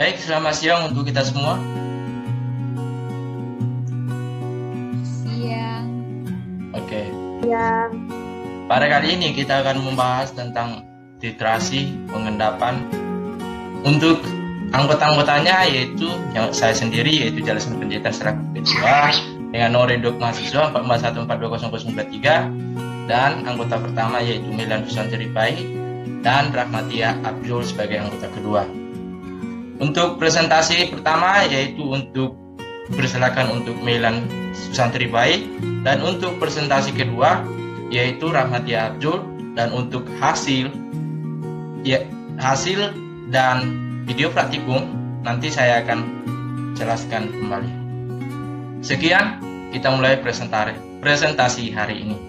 Baik, selamat siang untuk kita semua. Siang. Oke. Siang. Pada kali ini kita akan membahas tentang titrasi pengendapan. Untuk anggota-anggotanya yaitu yang saya sendiri, yaitu Jalasan Penjahitan selaku ketua dengan nomor induk mahasiswa 441420093, dan anggota pertama yaitu Melan Fusantri Pai dan Rahmatia Abdul sebagai anggota kedua. Untuk presentasi pertama yaitu untuk persilakan untuk Melan Fusantri Pai, dan untuk presentasi kedua yaitu Rahmatia Abdul, dan untuk hasil dan video praktikum nanti saya akan jelaskan kembali. Sekian, kita mulai presentasi hari ini.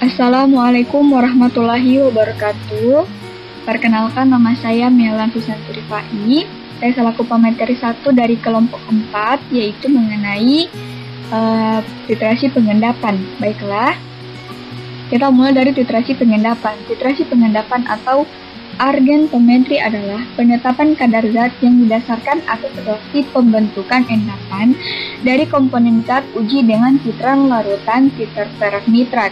Assalamualaikum warahmatullahi wabarakatuh. Perkenalkan, nama saya Melan Fusantri Pai. Saya selaku pemateri 1 dari kelompok 4, yaitu mengenai titrasi pengendapan. Baiklah, kita mulai dari titrasi pengendapan. Titrasi pengendapan atau argentometri adalah penetapan kadar zat yang didasarkan atas reaksi pembentukan endapan dari komponen zat uji dengan titran larutan titer perak nitrat.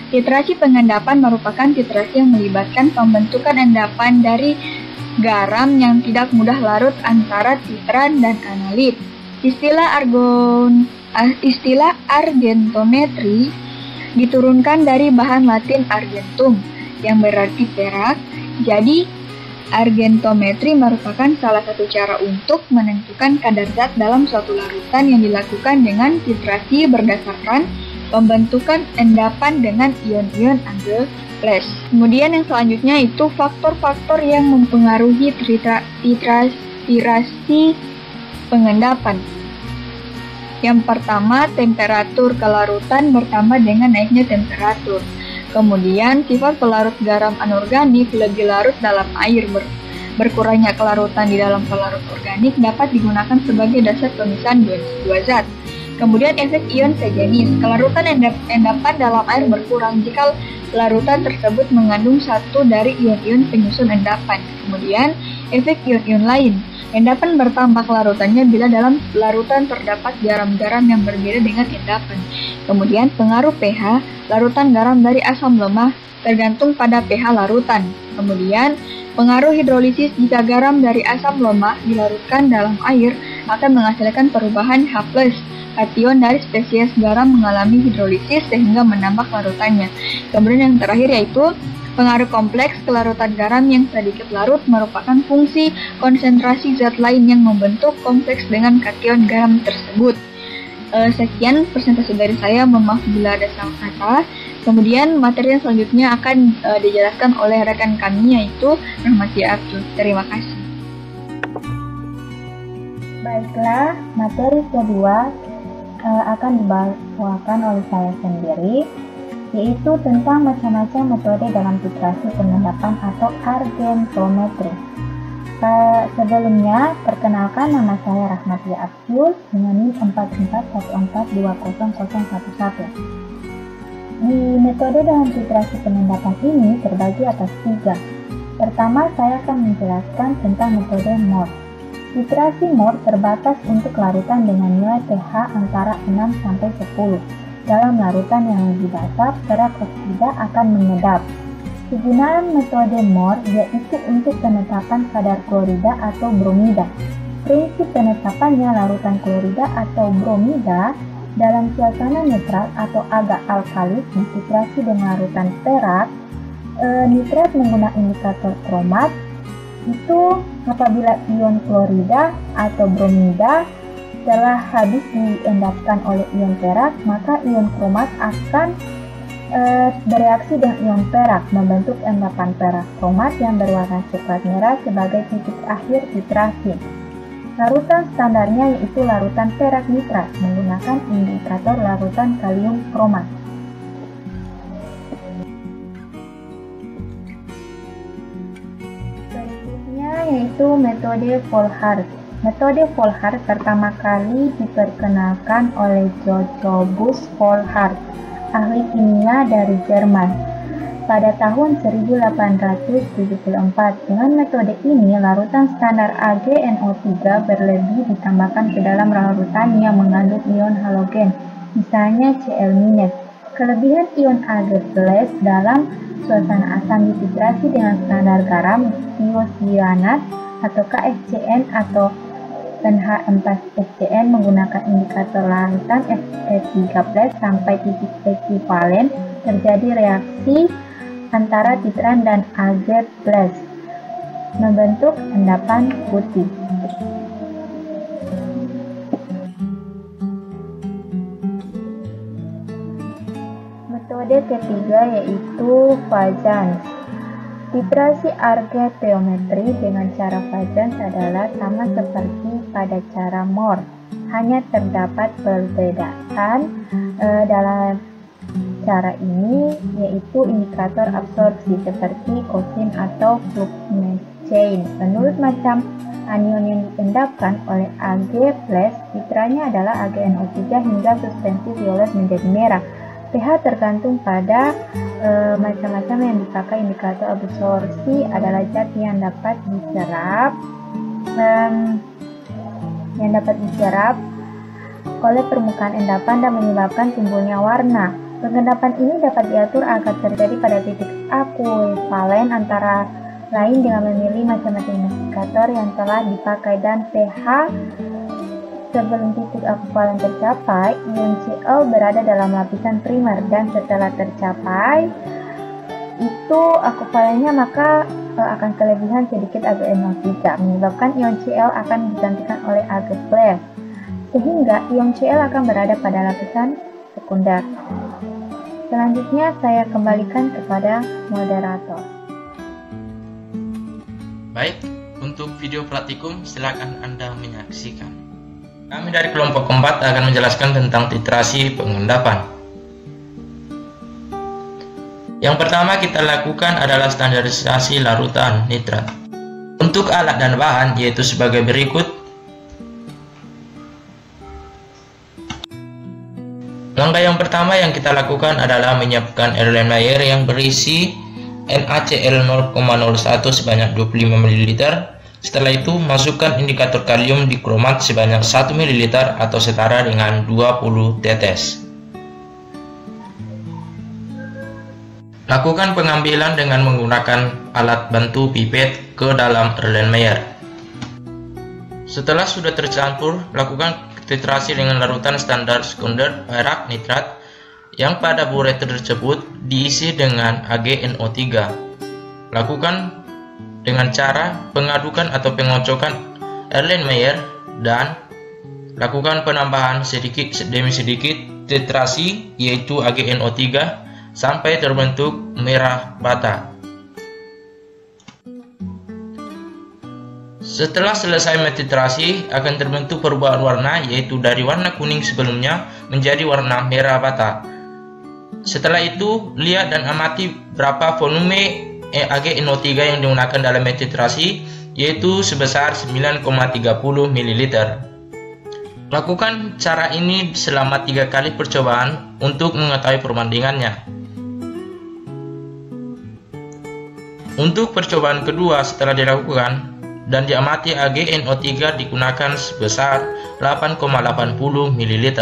Titrasi pengendapan merupakan titrasi yang melibatkan pembentukan endapan dari garam yang tidak mudah larut antara titran dan analit. Istilah argentometri diturunkan dari bahan Latin argentum yang berarti perak. Jadi, argentometri merupakan salah satu cara untuk menentukan kadar zat dalam suatu larutan yang dilakukan dengan titrasi berdasarkan pembentukan endapan dengan ion-ion ambil plus. Kemudian yang selanjutnya itu faktor-faktor yang mempengaruhi titrasi pengendapan. Yang pertama, temperatur kelarutan bertambah dengan naiknya temperatur. Kemudian, sifat pelarut garam anorganik lebih larut dalam air. Berkurangnya kelarutan di dalam pelarut organik dapat digunakan sebagai dasar pemisahan dua zat. Kemudian, efek ion sejenis. Kelarutan endapan dalam air berkurang jika larutan tersebut mengandung satu dari ion-ion penyusun endapan. Kemudian, efek ion-ion lain. Endapan bertambah kelarutannya bila dalam larutan terdapat garam-garam yang berbeda dengan endapan. Kemudian, pengaruh pH larutan garam dari asam lemah tergantung pada pH larutan. Kemudian, pengaruh hidrolisis jika garam dari asam lemah dilarutkan dalam air akan menghasilkan perubahan H+. Kation dari spesies garam mengalami hidrolisis sehingga menambah larutannya. Kemudian yang terakhir yaitu pengaruh kompleks kelarutan garam yang sedikit larut merupakan fungsi konsentrasi zat lain yang membentuk kompleks dengan kation garam tersebut. Sekian presentasi dari saya, mohon maaf bila ada salah kata. Kemudian materi yang selanjutnya akan dijelaskan oleh rekan kami yaitu Rahmatia Abdul. Terima kasih. Baiklah, materi kedua akan dibawakan oleh saya sendiri, yaitu tentang macam-macam metode dalam titrasi pengendapan atau argentometri. Sebelumnya, perkenalkan, nama saya Rahmatia Abdul dengan NIM 441420011. Di metode dalam titrasi pengendapan ini terbagi atas 3. Pertama, saya akan menjelaskan tentang metode MOR. Titrasi MOR terbatas untuk larutan dengan nilai pH antara 6-10. Dalam larutan yang lebih dasar, perak oksida akan mengedap. Kegunaan metode MOR yaitu untuk penetapan kadar klorida atau bromida. Prinsip penetapannya, larutan klorida atau bromida dalam suasana netral atau agak alkalis dititrasi dengan larutan perak nitrat menggunakan indikator kromat. Itu apabila ion klorida atau bromida telah habis diendapkan oleh ion perak, maka ion kromat akan bereaksi dengan ion perak membentuk endapan perak kromat yang berwarna coklat merah sebagai titik akhir titrasi. Larutan standarnya yaitu larutan perak nitrat menggunakan indikator larutan kalium kromat. Yaitu metode Volhard. Metode Volhard pertama kali diperkenalkan oleh Jacobus Volhard, ahli kimia dari Jerman. pada tahun 1874. Dengan metode ini, larutan standar AgNO3 berlebih ditambahkan ke dalam larutan yang mengandung ion halogen, misalnya Cl-. Kelebihan ion Ag+ dalam suasana asam dititrasi dengan standar garam tiocyanat atau KFCN atau NH4-FCN menggunakan indikator larutan Fe3+ sampai titik ekuivalen, terjadi reaksi antara titran dan Ag+ membentuk endapan putih. Metode ketiga yaitu Fajans. Titrasi argetometri dengan cara Fajans adalah sama seperti pada cara Mohr, hanya terdapat perbedaan dalam cara ini yaitu indikator absorpsi seperti kosin atau flux chain. Menurut macam anion yang diendapkan oleh Ag+, titranya adalah AgNO3 hingga suspensi violet menjadi merah. pH tergantung pada macam-macam yang dipakai. Indikator absorpsi adalah zat yang dapat diserap oleh permukaan endapan dan menyebabkan timbulnya warna. Pengendapan ini dapat diatur agar terjadi pada titik ekuivalen antara lain dengan memilih macam-macam indikator yang telah dipakai, dan pH sebelum titik ekuivalen tercapai, ion Cl berada dalam lapisan primer, dan setelah tercapai itu ekuivalennya maka akan kelebihan sedikit AgNO3, menyebabkan ion Cl akan digantikan oleh Ag+, sehingga ion Cl akan berada pada lapisan sekunder. Selanjutnya saya kembalikan kepada moderator. Baik, untuk video praktikum silakan Anda menyaksikan. Kami dari kelompok keempat akan menjelaskan tentang titrasi pengendapan. Yang pertama kita lakukan adalah standarisasi larutan nitrat. Untuk alat dan bahan yaitu sebagai berikut. Langkah yang pertama yang kita lakukan adalah menyiapkan Erlenmeyer yang berisi NaCl 0,01 sebanyak 25 ml. Setelah itu, masukkan indikator kalium di kromat sebanyak 1 ml atau setara dengan 20 tetes. Lakukan pengambilan dengan menggunakan alat bantu pipet ke dalam Erlenmeyer. Setelah sudah tercampur, lakukan titrasi dengan larutan standar sekunder perak nitrat yang pada bureter tersebut diisi dengan AgNO3. Lakukan dengan cara pengadukan atau pengocokan Erlenmeyer dan lakukan penambahan sedikit demi sedikit titrasi yaitu AgNO3 sampai terbentuk merah bata. Setelah selesai metitrasi akan terbentuk perubahan warna yaitu dari warna kuning sebelumnya menjadi warna merah bata. Setelah itu lihat dan amati berapa volume AgNO3 yang digunakan dalam metitrasi yaitu sebesar 9,30 ml. Lakukan cara ini selama 3 kali percobaan untuk mengetahui perbandingannya. Untuk percobaan kedua setelah dilakukan dan diamati AgNO3 digunakan sebesar 8,80 ml.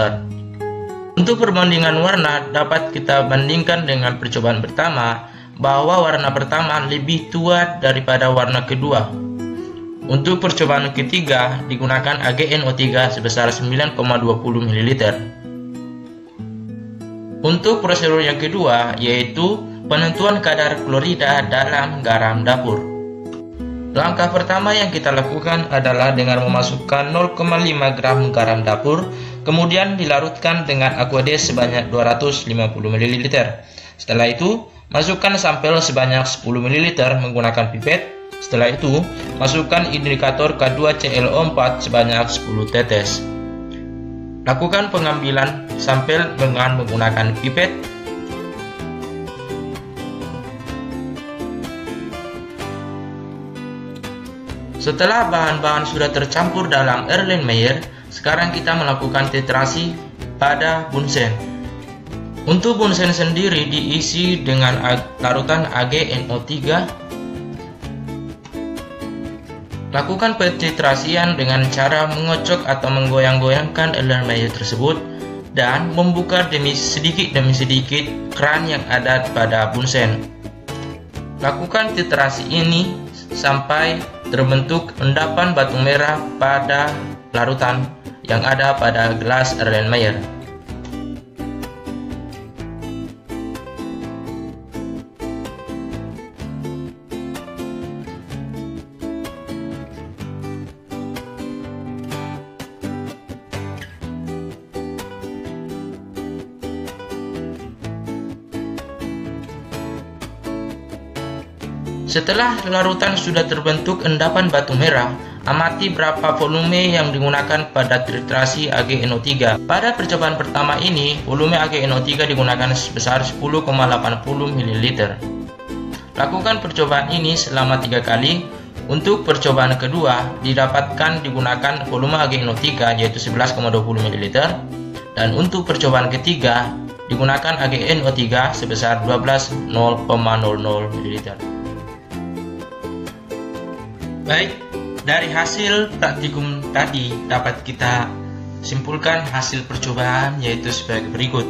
Untuk perbandingan warna dapat kita bandingkan dengan percobaan pertama bahwa warna pertama lebih tua daripada warna kedua. Untuk percobaan ketiga digunakan AgNO3 sebesar 9,20 ml. Untuk prosedur yang kedua yaitu penentuan kadar klorida dalam garam dapur. Langkah pertama yang kita lakukan adalah dengan memasukkan 0,5 gram garam dapur, kemudian dilarutkan dengan Aquades sebanyak 250 ml. Setelah itu, masukkan sampel sebanyak 10 ml menggunakan pipet. Setelah itu, masukkan indikator K2ClO4 sebanyak 10 tetes. Lakukan pengambilan sampel dengan menggunakan pipet. Setelah bahan-bahan sudah tercampur dalam Erlenmeyer, sekarang kita melakukan titrasi pada Bunsen. Untuk bunsen sendiri diisi dengan larutan AgNO3. Lakukan petitrasian dengan cara mengocok atau menggoyang-goyangkan Erlenmeyer tersebut dan membuka demi sedikit keran yang ada pada bunsen. Lakukan titrasi ini sampai terbentuk endapan batu merah pada larutan yang ada pada gelas Erlenmeyer. Setelah larutan sudah terbentuk endapan batu merah, amati berapa volume yang digunakan pada titrasi AgNO3. Pada percobaan pertama ini, volume AgNO3 digunakan sebesar 10,80 ml. Lakukan percobaan ini selama 3 kali. Untuk percobaan kedua, digunakan volume AgNO3 yaitu 11,20 ml. Dan untuk percobaan ketiga, digunakan AgNO3 sebesar 12,00 ml. Baik, dari hasil praktikum tadi dapat kita simpulkan hasil percobaan yaitu sebagai berikut.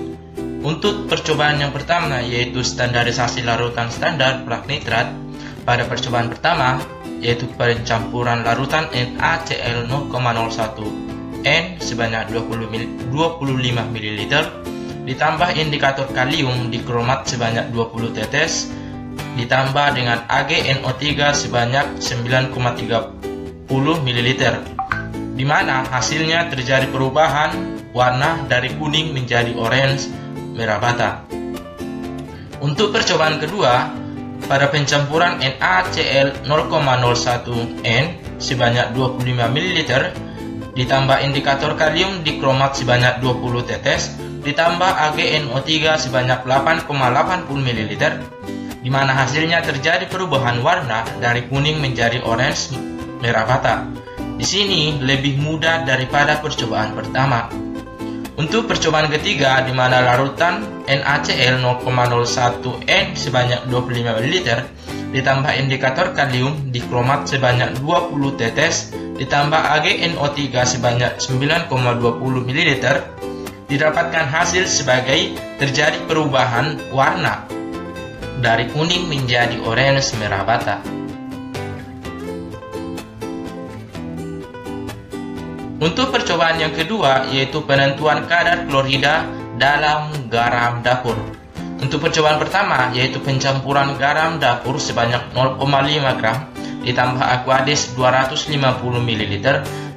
Untuk percobaan yang pertama yaitu standarisasi larutan standar plak nitrat, pada percobaan pertama yaitu pencampuran larutan NaCl 0,01 N sebanyak 25 ml ditambah indikator kalium dikromat sebanyak 20 tetes ditambah dengan AgNO3 sebanyak 9,30 ml, di mana hasilnya terjadi perubahan warna dari kuning menjadi orange merah bata. Untuk percobaan kedua, pada pencampuran NaCl 0,01 N sebanyak 25 ml ditambah indikator kalium dikromat sebanyak 20 tetes ditambah AgNO3 sebanyak 8,80 ml, di mana hasilnya terjadi perubahan warna dari kuning menjadi orange merah bata. Di sini lebih mudah daripada percobaan pertama. Untuk percobaan ketiga, di mana larutan NaCl 0,01 N sebanyak 25 ml ditambah indikator kalium dikromat sebanyak 20 tetes ditambah AgNO3 sebanyak 9,20 ml, didapatkan hasil sebagai terjadi perubahan warna dari kuning menjadi orange merah bata. Untuk percobaan yang kedua yaitu penentuan kadar klorida dalam garam dapur. Untuk percobaan pertama yaitu pencampuran garam dapur sebanyak 0,5 gram ditambah Aquades 250 ml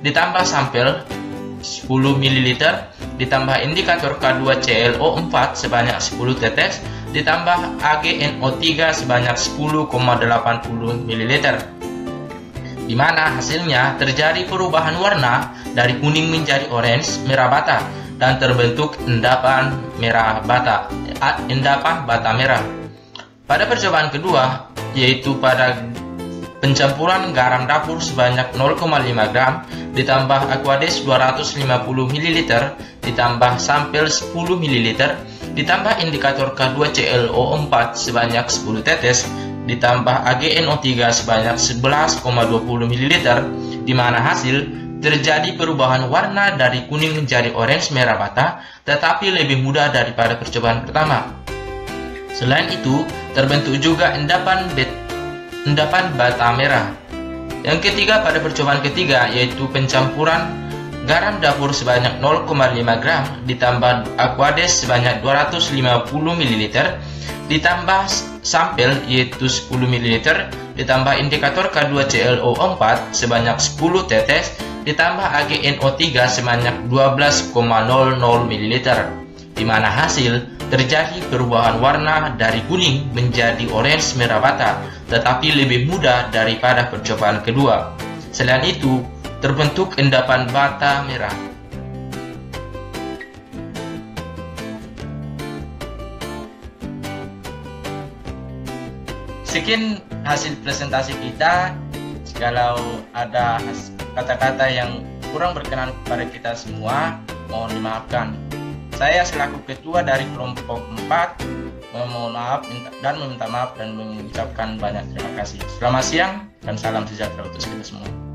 ditambah sampel 10 ml ditambah indikator K2ClO4 sebanyak 10 tetes ditambah AgNO3 sebanyak 10,80 ml, di mana hasilnya terjadi perubahan warna dari kuning menjadi orange merah bata dan terbentuk endapan bata merah. Pada percobaan kedua yaitu pada pencampuran garam dapur sebanyak 0,5 gram ditambah Aquades 250 ml ditambah sampel 10 ml ditambah indikator K2ClO4 sebanyak 10 tetes ditambah AgNO3 sebanyak 11,20 ml, di mana hasil terjadi perubahan warna dari kuning menjadi orange merah bata tetapi lebih mudah daripada percobaan pertama. Selain itu, terbentuk juga endapan bata merah. Yang ketiga, pada percobaan ketiga yaitu pencampuran garam dapur sebanyak 0,5 gram ditambah Aquades sebanyak 250 ml ditambah sampel yaitu 10 ml ditambah indikator K2ClO4 sebanyak 10 tetes ditambah AgNO3 sebanyak 12,00 ml, di mana hasil terjadi perubahan warna dari kuning menjadi orange merah bata tetapi lebih mudah daripada percobaan kedua. Selain itu, terbentuk endapan bata merah. Sekian hasil presentasi kita. Kalau ada kata-kata yang kurang berkenan kepada kita semua, mohon dimaafkan. Saya selaku ketua dari kelompok 4 memohon maaf dan meminta maaf dan mengucapkan banyak terima kasih. Selamat siang dan salam sejahtera untuk kita semua.